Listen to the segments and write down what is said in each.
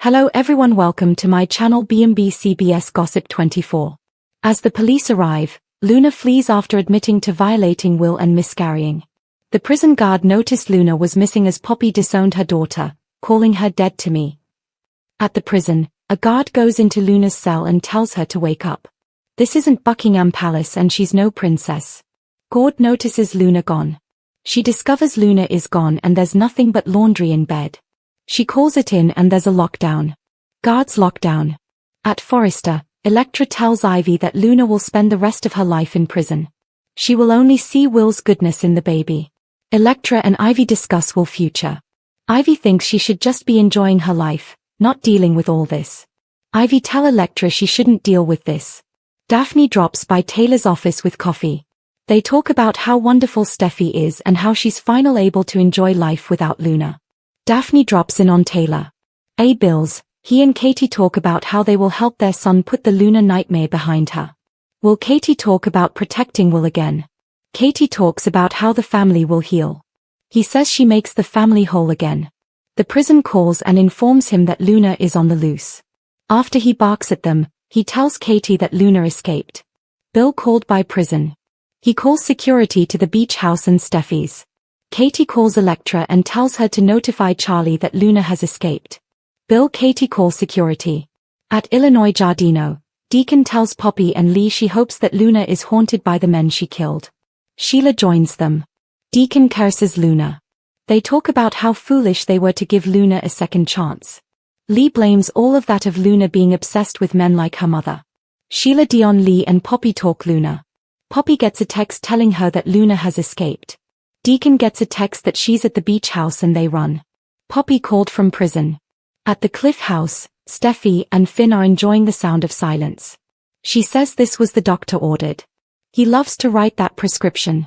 Hello everyone, welcome to my channel B&B CBS Gossip 24. As the police arrive, Luna flees after admitting to violating will and miscarrying. The prison guard noticed Luna was missing as Poppy disowned her daughter, calling her dead to me. At the prison, a guard goes into Luna's cell and tells her to wake up. This isn't Buckingham Palace and she's no princess. Guard notices Luna gone. She discovers Luna is gone and there's nothing but laundry in bed. She calls it in and there's a lockdown. Guards lockdown. At Forrester, Electra tells Ivy that Luna will spend the rest of her life in prison. She will only see Will's goodness in the baby. Electra and Ivy discuss Will's future. Ivy thinks she should just be enjoying her life, not dealing with all this. Ivy tells Electra she shouldn't deal with this. Daphne drops by Taylor's office with coffee. They talk about how wonderful Steffi is and how she's finally able to enjoy life without Luna. Daphne drops in on Taylor. Bill's, he and Katie talk about how they will help their son put the Luna nightmare behind her. Will Katie talk about protecting Will again? Katie talks about how the family will heal. He says she makes the family whole again. The prison calls and informs him that Luna is on the loose. After he barks at them, he tells Katie that Luna escaped. Bill called by prison. He calls security to the beach house and Steffi's. Katie calls Electra and tells her to notify Charlie that Luna has escaped. Katie calls security. At Illinois Giardino, Deacon tells Poppy and Lee she hopes that Luna is haunted by the men she killed. Sheila joins them. Deacon curses Luna. They talk about how foolish they were to give Luna a second chance. Lee blames all of that of Luna being obsessed with men like her mother. Sheila, Dion, Lee and Poppy talk Luna. Poppy gets a text telling her that Luna has escaped. Deacon gets a text that she's at the beach house and they run. Poppy called from prison. At the Cliff House, Steffi and Finn are enjoying the sound of silence. She says this was the doctor ordered. He loves to write that prescription.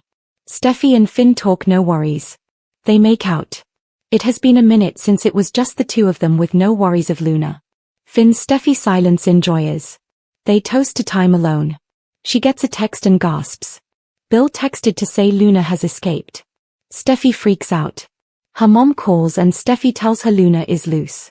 Steffi and Finn talk no worries. They make out. It has been a minute since it was just the two of them with no worries of Luna. Steffi silence enjoys. They toast to time alone. She gets a text and gasps. Bill texted to say Luna has escaped. Steffi freaks out. Her mom calls and Steffi tells her Luna is loose.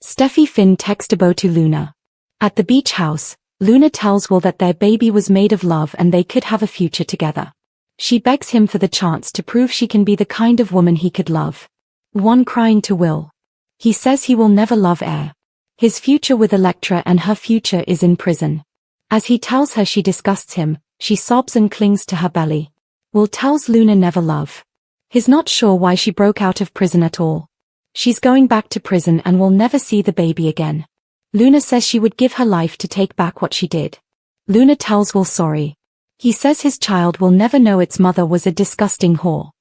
Steffi Finn text about to Luna. At the beach house, Luna tells Will that their baby was made of love and they could have a future together. She begs him for the chance to prove she can be the kind of woman he could love. One crying to Will. He says he will never love Air. His future with Electra and her future is in prison. As he tells her she disgusts him, she sobs and clings to her belly. Will tells Luna never love. He's not sure why she broke out of prison at all. She's going back to prison and will never see the baby again. Luna says she would give her life to take back what she did. Luna tells Will sorry. He says his child will never know its mother was a disgusting whore.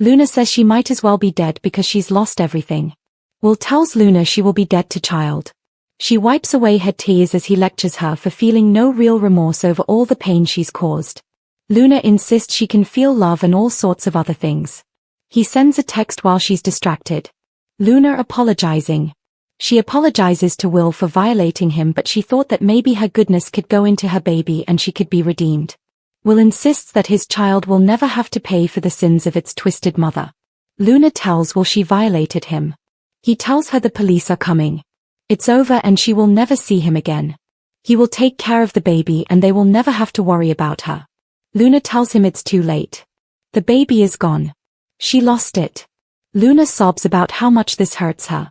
Luna says she might as well be dead because she's lost everything. Will tells Luna she will be dead to child. She wipes away her tears as he lectures her for feeling no real remorse over all the pain she's caused. Luna insists she can feel love and all sorts of other things. He sends a text while she's distracted. Luna apologizing. She apologizes to Will for violating him, but she thought that maybe her goodness could go into her baby and she could be redeemed. Will insists that his child will never have to pay for the sins of its twisted mother. Luna tells Will she violated him. He tells her the police are coming. It's over and she will never see him again. He will take care of the baby and they will never have to worry about her. Luna tells him it's too late. The baby is gone. She lost it. Luna sobs about how much this hurts her.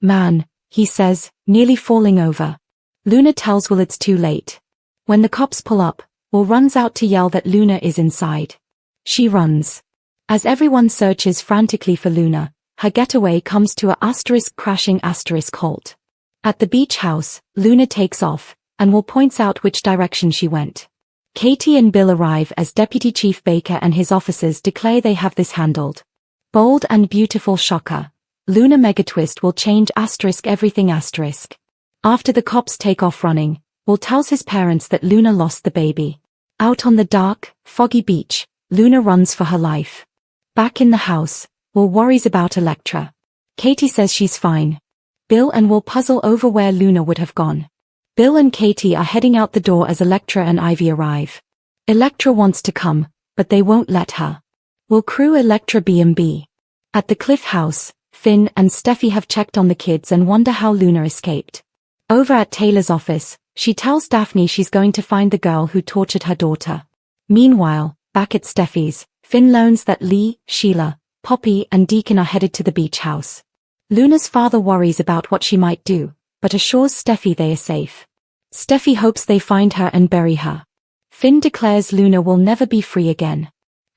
Man, he says, nearly falling over. Luna tells Will it's too late. When the cops pull up, Will runs out to yell that Luna is inside. She runs. As everyone searches frantically for Luna, her getaway comes to a crashing halt. At the beach house, Luna takes off, and Will points out which direction she went. Katie and Bill arrive as Deputy Chief Baker and his officers declare they have this handled. Bold and beautiful shocker. Luna megatwist will change everything . After the cops take off running, Will tells his parents that Luna lost the baby. Out on the dark, foggy beach, Luna runs for her life. Back in the house, Will worries about Electra. Katie says she's fine. Bill and Will puzzle over where Luna would have gone. Bill and Katie are heading out the door as Electra and Ivy arrive. Electra wants to come, but they won't let her. Will crew Electra B&B. At the Cliff House, Finn, and Steffi have checked on the kids and wonder how Luna escaped. Over at Taylor's office, she tells Daphne she's going to find the girl who tortured her daughter. Meanwhile, back at Steffi's, Finn learns that Lee, Sheila, Poppy, and Deacon are headed to the beach house. Luna's father worries about what she might do, but assures Steffi they are safe. Steffi hopes they find her and bury her. Finn declares Luna will never be free again.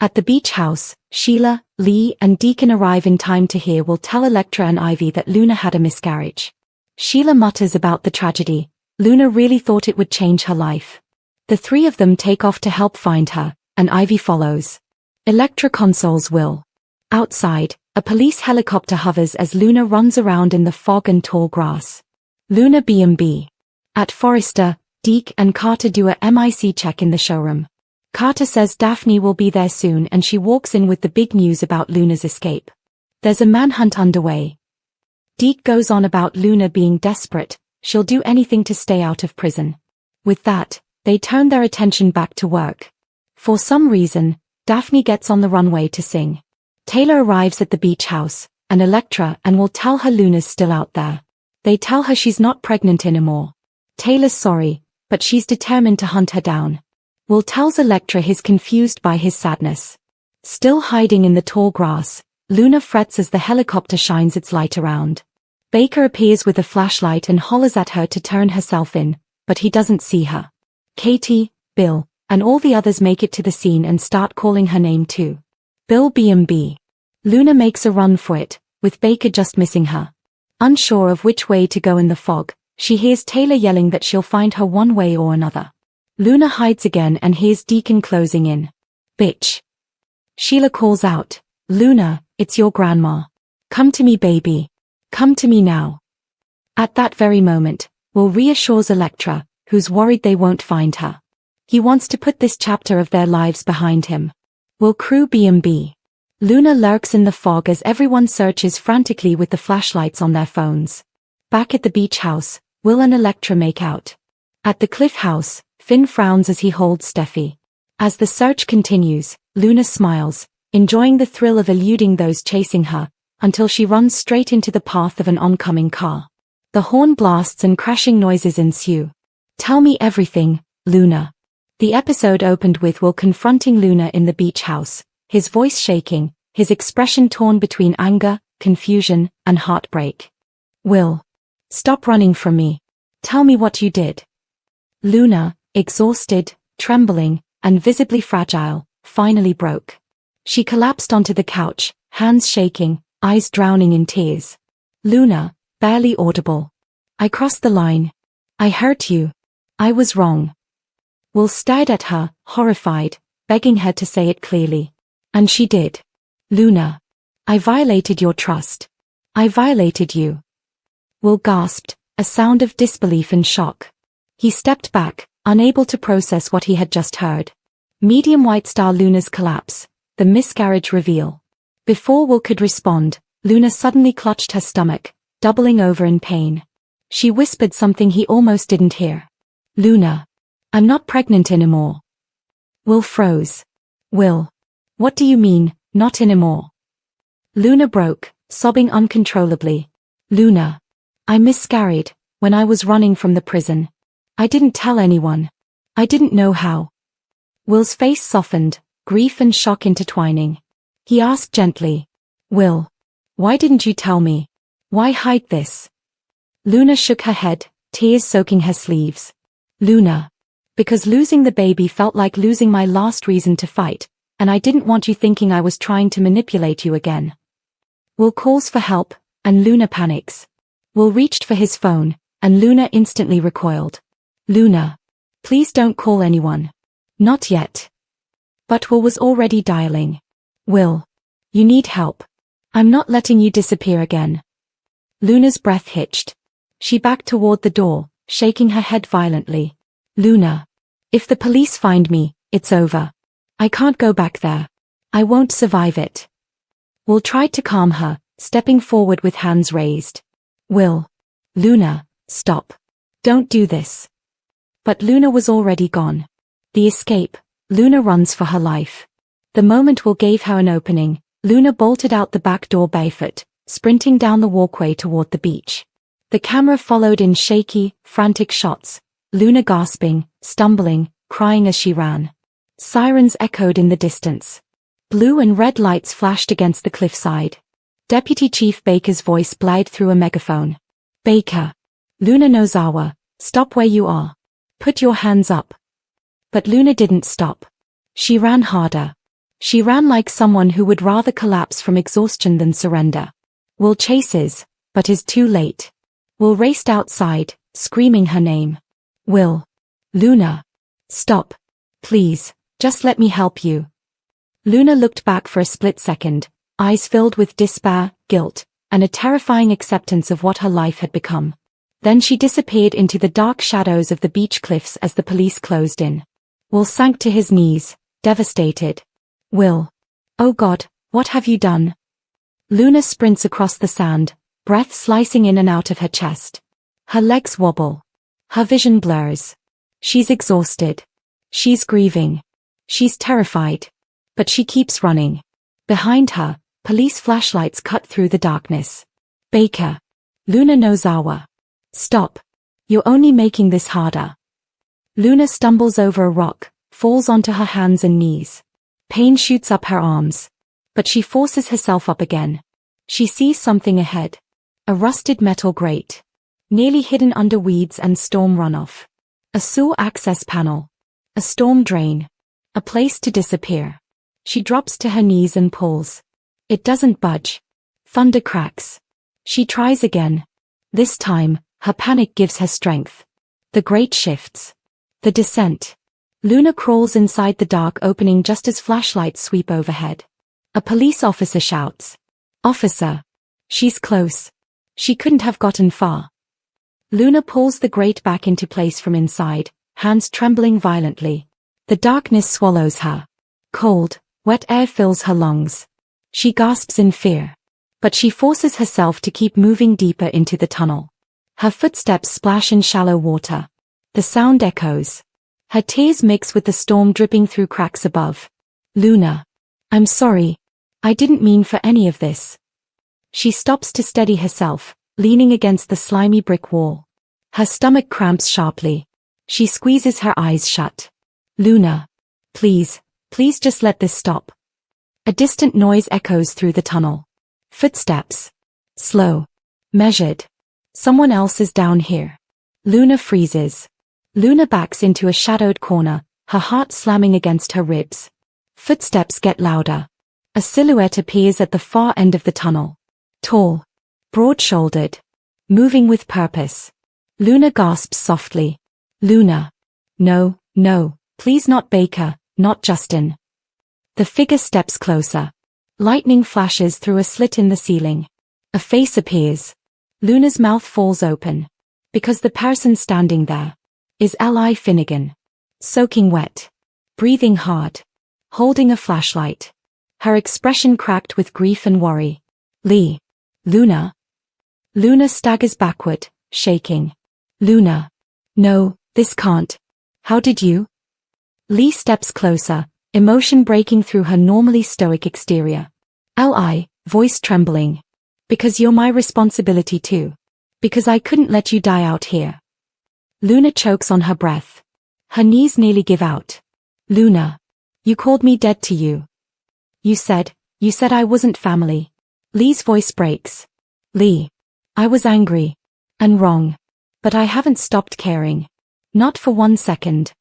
At the beach house, Sheila, Lee, and Deacon arrive in time to hear Will tell Electra and Ivy that Luna had a miscarriage. Sheila mutters about the tragedy. Luna really thought it would change her life. The three of them take off to help find her, and Ivy follows. Electra consoles Will. Outside, a police helicopter hovers as Luna runs around in the fog and tall grass. Luna B&B. At Forrester, Deke and Carter do a MIC check in the showroom. Carter says Daphne will be there soon and she walks in with the big news about Luna's escape. There's a manhunt underway. Deke goes on about Luna being desperate, she'll do anything to stay out of prison. With that, they turn their attention back to work. For some reason, Daphne gets on the runway to sing. Taylor arrives at the beach house, and Electra and Will tell her Luna's still out there. They tell her she's not pregnant anymore. Taylor's sorry, but she's determined to hunt her down. Will tells Electra he's confused by his sadness. Still hiding in the tall grass, Luna frets as the helicopter shines its light around. Baker appears with a flashlight and hollers at her to turn herself in, but he doesn't see her. Katie, Bill, and all the others make it to the scene and start calling her name too. Bill B&B. Luna makes a run for it, with Baker just missing her. Unsure of which way to go in the fog, she hears Taylor yelling that she'll find her one way or another. Luna hides again and hears Deacon closing in. Bitch. Sheila calls out, Luna, it's your grandma. Come to me, baby. Come to me now. At that very moment, Will reassures Electra, who's worried they won't find her. He wants to put this chapter of their lives behind him. Will crew B&B. Luna lurks in the fog as everyone searches frantically with the flashlights on their phones. Back at the beach house, Will and Electra make out. At the cliff house, Finn frowns as he holds Steffi. As the search continues, Luna smiles, enjoying the thrill of eluding those chasing her, until she runs straight into the path of an oncoming car. The horn blasts and crashing noises ensue. Tell me everything, Luna. The episode opened with Will confronting Luna in the beach house, his voice shaking, his expression torn between anger, confusion, and heartbreak. Will. Stop running from me. Tell me what you did. Luna, exhausted, trembling, and visibly fragile, finally broke. She collapsed onto the couch, hands shaking, eyes drowning in tears. Luna, barely audible. I crossed the line. I hurt you. I was wrong. Will stared at her, horrified, begging her to say it clearly. And she did. Luna. I violated your trust. I violated you. Will gasped, a sound of disbelief and shock. He stepped back, unable to process what he had just heard. Medium white star Luna's collapse, the miscarriage reveal. Before Will could respond, Luna suddenly clutched her stomach, doubling over in pain. She whispered something he almost didn't hear. Luna. I'm not pregnant anymore. Will froze. Will. What do you mean, not anymore? Luna broke, sobbing uncontrollably. Luna. I miscarried, when I was running from the prison. I didn't tell anyone. I didn't know how. Will's face softened, grief and shock intertwining. He asked gently. Will. Why didn't you tell me? Why hide this? Luna shook her head, tears soaking her sleeves. Luna. Because losing the baby felt like losing my last reason to fight, and I didn't want you thinking I was trying to manipulate you again. Will calls for help, and Luna panics. Will reached for his phone, and Luna instantly recoiled. Luna. Please don't call anyone. Not yet. But Will was already dialing. Will. You need help. I'm not letting you disappear again. Luna's breath hitched. She backed toward the door, shaking her head violently. Luna. If the police find me, it's over. I can't go back there. I won't survive it. Will tried to calm her, stepping forward with hands raised. Will. Luna, stop. Don't do this. But Luna was already gone. The escape. Luna runs for her life. The moment Will gave her an opening, Luna bolted out the back door barefoot, sprinting down the walkway toward the beach. The camera followed in shaky, frantic shots, Luna gasping, stumbling, crying as she ran. Sirens echoed in the distance. Blue and red lights flashed against the cliffside. Deputy Chief Baker's voice blared through a megaphone. "Baker. Luna Nozawa, stop where you are. Put your hands up." But Luna didn't stop. She ran harder. She ran like someone who would rather collapse from exhaustion than surrender. Will chases, but is too late. Will raced outside, screaming her name. Will. "Luna. Stop. Please, just let me help you." Luna looked back for a split second, eyes filled with despair, guilt, and a terrifying acceptance of what her life had become. Then she disappeared into the dark shadows of the beach cliffs as the police closed in. Will sank to his knees, devastated. "Will. Oh God, what have you done?" Luna sprints across the sand, breath slicing in and out of her chest. Her legs wobble. Her vision blurs. She's exhausted. She's grieving. She's terrified. But she keeps running. Behind her, police flashlights cut through the darkness. "Baker. Luna Nozawa. Stop. You're only making this harder." Luna stumbles over a rock, falls onto her hands and knees. Pain shoots up her arms. But she forces herself up again. She sees something ahead. A rusted metal grate. Nearly hidden under weeds and storm runoff. A sewer access panel. A storm drain. A place to disappear. She drops to her knees and pulls. It doesn't budge. Thunder cracks. She tries again. This time, her panic gives her strength. The grate shifts. The descent. Luna crawls inside the dark opening just as flashlights sweep overhead. A police officer shouts. "Officer. She's close. She couldn't have gotten far." Luna pulls the grate back into place from inside, hands trembling violently. The darkness swallows her. Cold, wet air fills her lungs. She gasps in fear. But she forces herself to keep moving deeper into the tunnel. Her footsteps splash in shallow water. The sound echoes. Her tears mix with the storm dripping through cracks above. "Luna. I'm sorry. I didn't mean for any of this." She stops to steady herself, leaning against the slimy brick wall. Her stomach cramps sharply. She squeezes her eyes shut. "Luna. Please, please just let this stop." A distant noise echoes through the tunnel. Footsteps. Slow. Measured. Someone else is down here. Luna freezes. Luna backs into a shadowed corner, her heart slamming against her ribs. Footsteps get louder. A silhouette appears at the far end of the tunnel. Tall. Broad-shouldered. Moving with purpose. Luna gasps softly. "Luna. No, no, please not Baker, not Justin." The figure steps closer. Lightning flashes through a slit in the ceiling. A face appears. Luna's mouth falls open. Because the person standing there is L.I. Finnegan. Soaking wet. Breathing hard. Holding a flashlight. Her expression cracked with grief and worry. "Lee. Luna." Luna staggers backward, shaking. "Luna. No, this can't. How did you?" Lee steps closer, emotion breaking through her normally stoic exterior. "L.I., voice trembling. Because you're my responsibility too. Because I couldn't let you die out here." Luna chokes on her breath. Her knees nearly give out. "Luna. You called me dead to you. You said I wasn't family." Lee's voice breaks. "Lee. I was angry. And wrong. But I haven't stopped caring. Not for 1 second."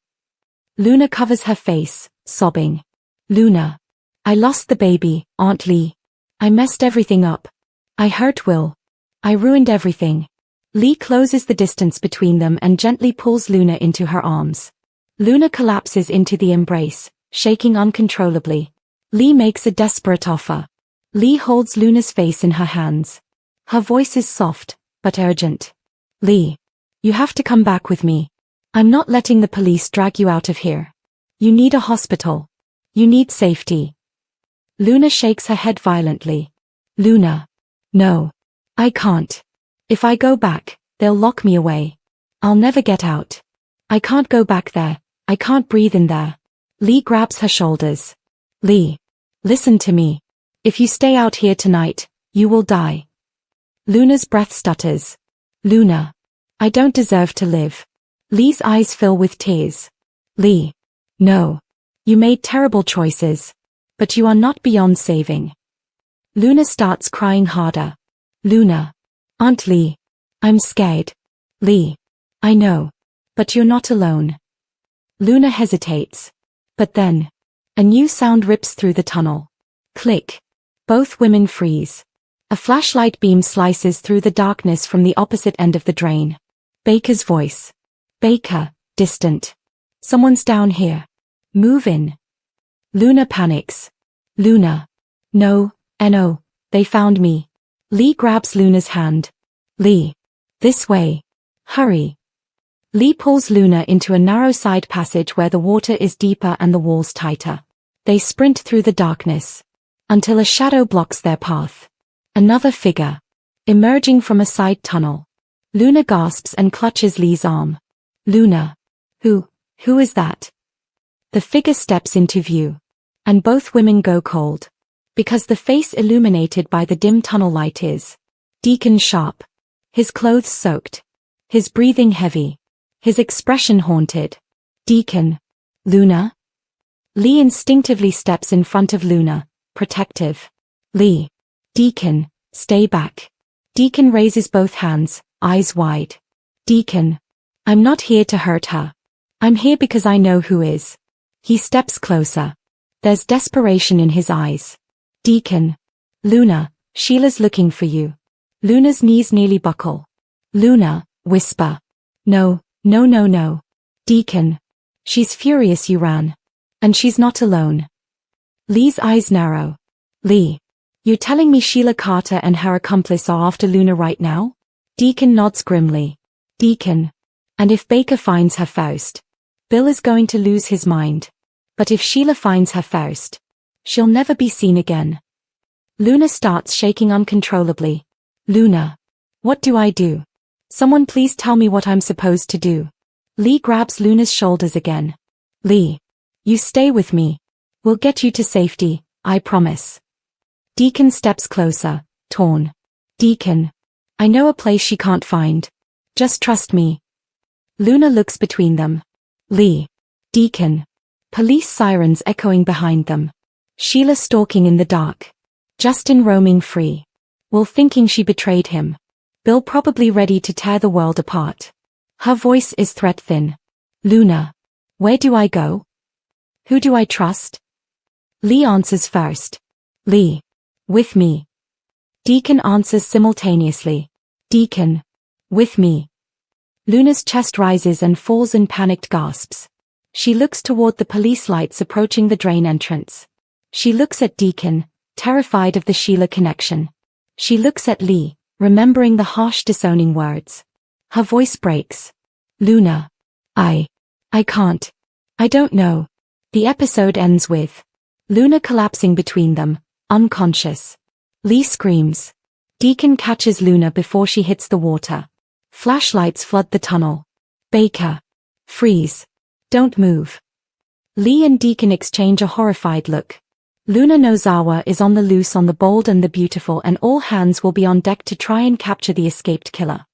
Luna covers her face, sobbing. "Luna. I lost the baby, Aunt Lee. I messed everything up. I hurt Will. I ruined everything." Lee closes the distance between them and gently pulls Luna into her arms. Luna collapses into the embrace, shaking uncontrollably. Lee makes a desperate offer. Lee holds Luna's face in her hands. Her voice is soft, but urgent. "Lee. You have to come back with me. I'm not letting the police drag you out of here. You need a hospital. You need safety." Luna shakes her head violently. "Luna. No. I can't. If I go back, they'll lock me away. I'll never get out. I can't go back there. I can't breathe in there." Lee grabs her shoulders. "Lee. Listen to me. If you stay out here tonight, you will die, Luna's breath stutters. Luna. I don't deserve to live. Lee's eyes fill with tears. Lee. No. You made terrible choices. But you are not beyond saving. Luna starts crying harder. Luna. Aunt Lee. I'm scared. Lee. I know. But you're not alone. Luna hesitates. But then. A new sound rips through the tunnel. Click. Both women freeze. A flashlight beam slices through the darkness from the opposite end of the drain. Baker's voice. Baker, distant. Someone's down here. Move in. Luna panics. Luna. No, no, they found me. Lee grabs Luna's hand. Lee. This way. Hurry. Lee pulls Luna into a narrow side passage where the water is deeper and the walls tighter. They sprint through the darkness. Until a shadow blocks their path. Another figure. Emerging from a side tunnel. Luna gasps and clutches Lee's arm. Luna. Who is that? The figure steps into view. And both women go cold. Because the face illuminated by the dim tunnel light is Deacon Sharp. His clothes soaked. His breathing heavy. His expression haunted. Deacon. Luna? Lee instinctively steps in front of Luna, protective. Lee. Deacon, stay back. Deacon raises both hands, eyes wide. Deacon. I'm not here to hurt her. I'm here because I know who is. He steps closer. There's desperation in his eyes. Deacon. Luna, Sheila's looking for you. Luna's knees nearly buckle. Luna, whisper. No. Deacon. She's furious you ran. And she's not alone. Lee's eyes narrow. Lee. You're telling me Sheila Carter and her accomplice are after Luna right now? Deacon nods grimly. Deacon. And if Baker finds her first, Bill is going to lose his mind. But if Sheila finds her first, she'll never be seen again. Luna starts shaking uncontrollably. Luna. What do I do? Someone please tell me what I'm supposed to do. Lee grabs Luna's shoulders again. Lee. You stay with me. We'll get you to safety, I promise. Deacon steps closer, torn. Deacon. I know a place she can't find. Just trust me. Luna looks between them. Lee. Deacon. Police sirens echoing behind them. Sheila stalking in the dark. Justin roaming free. Will thinking she betrayed him. Bill probably ready to tear the world apart. Her voice is threat thin. Luna. Where do I go? Who do I trust? Lee answers first. Lee. With me. Deacon answers simultaneously. Deacon. With me. Luna's chest rises and falls in panicked gasps. She looks toward the police lights approaching the drain entrance. She looks at Deacon, terrified of the Sheila connection. She looks at Lee, remembering the harsh disowning words. Her voice breaks. Luna. I can't. I don't know. The episode ends with Luna collapsing between them, unconscious. Lee screams. Deacon catches Luna before she hits the water. Flashlights flood the tunnel. Baker. Freeze. Don't move. Lee and Deacon exchange a horrified look. Luna Nozawa is on the loose on the Bold and the Beautiful, and all hands will be on deck to try and capture the escaped killer.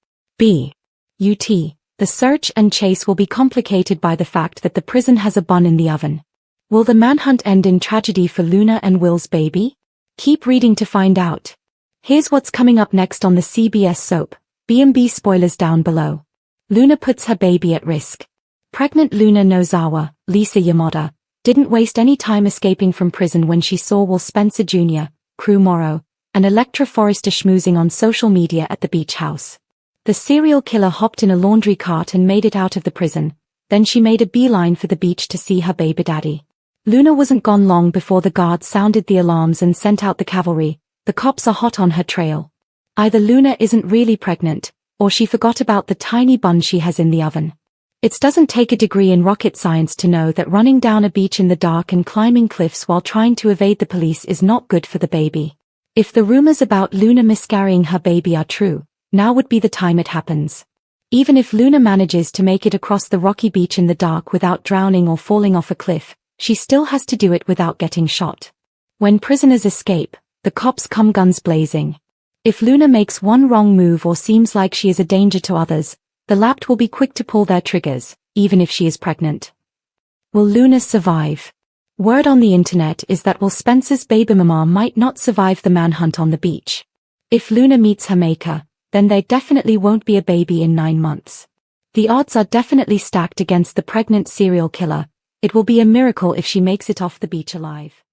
The search and chase will be complicated by the fact that the prison has a bun in the oven. Will the manhunt end in tragedy for Luna and Will's baby? Keep reading to find out. Here's what's coming up next on the CBS soap. B&B spoilers down below. Luna puts her baby at risk. Pregnant Luna Nozawa, Lisa Yamada, didn't waste any time escaping from prison when she saw Will Spencer Jr., Crew Morrow, and Electra Forrester schmoozing on social media at the beach house. The serial killer hopped in a laundry cart and made it out of the prison. Then she made a beeline for the beach to see her baby daddy. Luna wasn't gone long before the guards sounded the alarms and sent out the cavalry. The cops are hot on her trail. Either Luna isn't really pregnant, or she forgot about the tiny bun she has in the oven. It doesn't take a degree in rocket science to know that running down a beach in the dark and climbing cliffs while trying to evade the police is not good for the baby. If the rumors about Luna miscarrying her baby are true, now would be the time it happens. Even if Luna manages to make it across the rocky beach in the dark without drowning or falling off a cliff, she still has to do it without getting shot. When prisoners escape, the cops come guns blazing. If Luna makes one wrong move or seems like she is a danger to others, the Lapt will be quick to pull their triggers, even if she is pregnant. Will Luna survive? Word on the internet is that Will Spencer's baby mama might not survive the manhunt on the beach. If Luna meets her maker, then there definitely won't be a baby in 9 months. The odds are definitely stacked against the pregnant serial killer. It will be a miracle if she makes it off the beach alive.